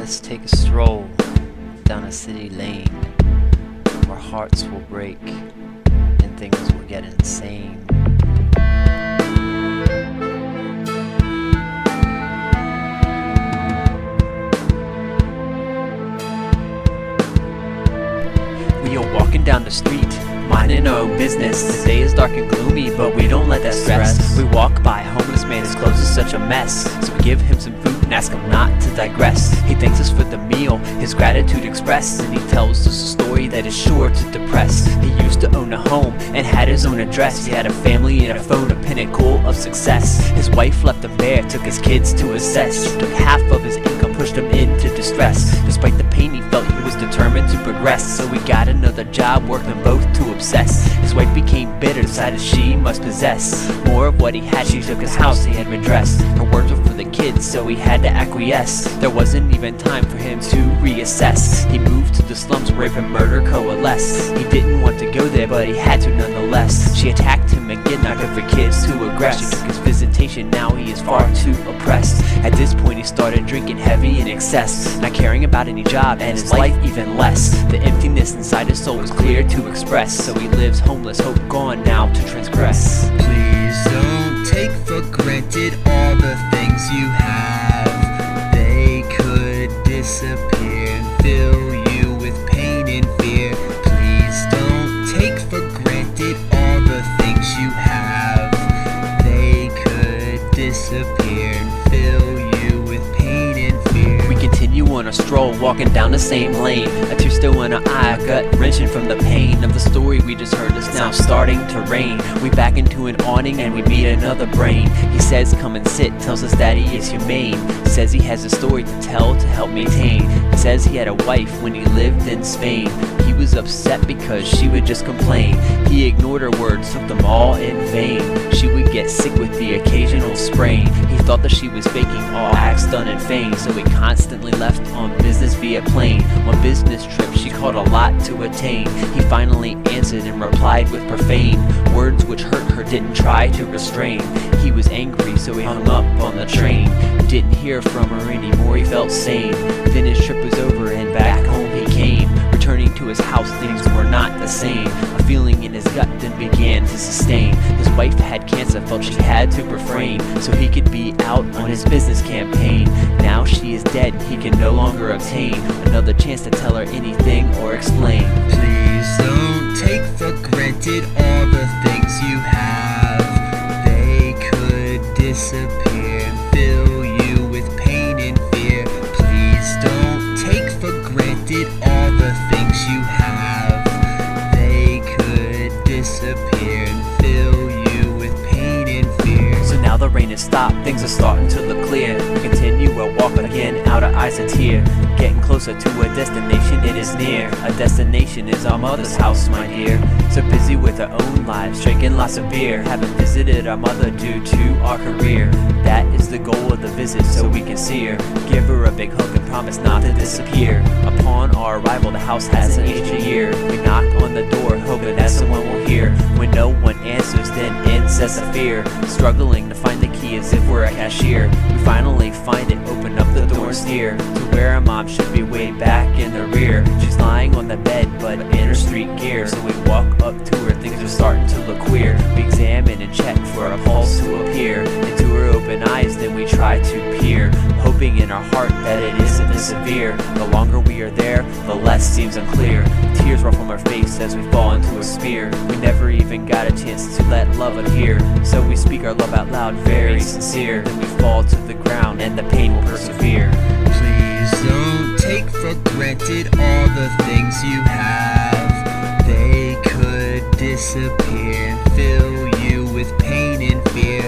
Let's take a stroll down a city lane where hearts will break and things will get insane. We are walking down the street, minding our own business. The day is dark and gloomy, but we don't let that stress. We walk by a homeless man, his clothes are such a mess. So we give him some food and ask him not to digress. He thanks us for the meal, his gratitude expressed, and he tells us a story that is sure to depress. He used to own a home and had his own address. He had a family and a phone, a pinnacle of success. His wife left him bare, took his kids to assess. She took half of his income, pushed him into distress. Despite the pain he felt, he was determined to progress. So he got another job, worked them both to obsess. His wife became bitter, decided she must possess more of what he had. She took his house, he had redress. Her words were for the kids, so he had to acquiesce. There wasn't even time for him to reassess. He moved to the slums where rape and murder coalesced. He didn't want to go there, but he had to nonetheless. She attacked him again, not good for kids to aggress. She took his visitation, now he is far too oppressed. At this point he started drinking heavy in excess, not caring about any job and his life even less. The emptiness inside his soul was clear to express, so he lives homeless, hope gone now to transgress. Please don't take for granted all the things you have. They could disappear and fill you with pain and fear. Please don't take for granted all the things you have. They could disappear and fill you with pain and fear. We continue on a stroll, walking down the same lane. A tear still in our eye, a gut wrenching from the pain of the story we just heard. It's now starting to rain. We back into an awning and we meet another brain. He says come and sit, tells us that he is humane. Says he has a story to tell to help maintain. He says he had a wife when he lived in Spain. He was upset because she would just complain. He ignored her words, took them all in vain. She would get sick with the occasional sprain. He thought that she was faking all acts done in fame, so he constantly left on business via plane. On business trips she caught a lot to attain. He finally answered and replied with profane words which hurt her, didn't try to restrain. He was angry, so he hung up on the train. Didn't hear from her anymore, he felt sane. Then his trip was over and back home he came. Returning to his house, things were not the same. A feeling in his gut then began to sustain. His wife had cancer, felt she had to refrain so he could be out on his business campaign. Now she is dead, he can no longer obtain another chance to tell her anything or explain. Please don't take for granted all the things you have. They could disappear and fill you with pain and fear. Please don't take for granted all the things you have. They could disappear and fill you with pain and fear. So now the rain has stopped, things are starting to look clear. We continue our walk again, out of eyes a tear. Getting closer to a destination, it is near. A destination is our mother's house, my dear. So busy with our own lives, drinking lots of beer. Haven't visited our mother due to our career. That is the goal of the visit, so we can see her. Give her a big hug and promise not to disappear. Upon our arrival, the house hasn't aged a year. We knock on the door, hoping that someone will hear. When no one answers, then in sets a fear. Struggling to find the key as if we're a cashier. We finally find it, open up the door and steer to where our mom should be way back in the rear. She's lying on the bed, but in her street gear. So we walk up to her, things are starting to look queer. We examine and check for a pulse to appear. Into her open eyes, then we try to peer, hoping in our heart that it isn't this severe. The longer we are there, the less seems unclear. Tears roll from our face as we fall into a spear. We never even got a chance to let love appear, so we speak our love out loud, very sincere. Then we fall to the ground and the pain will persevere. Please don't take for granted all the things you have. They could disappear and fill you with pain and fear.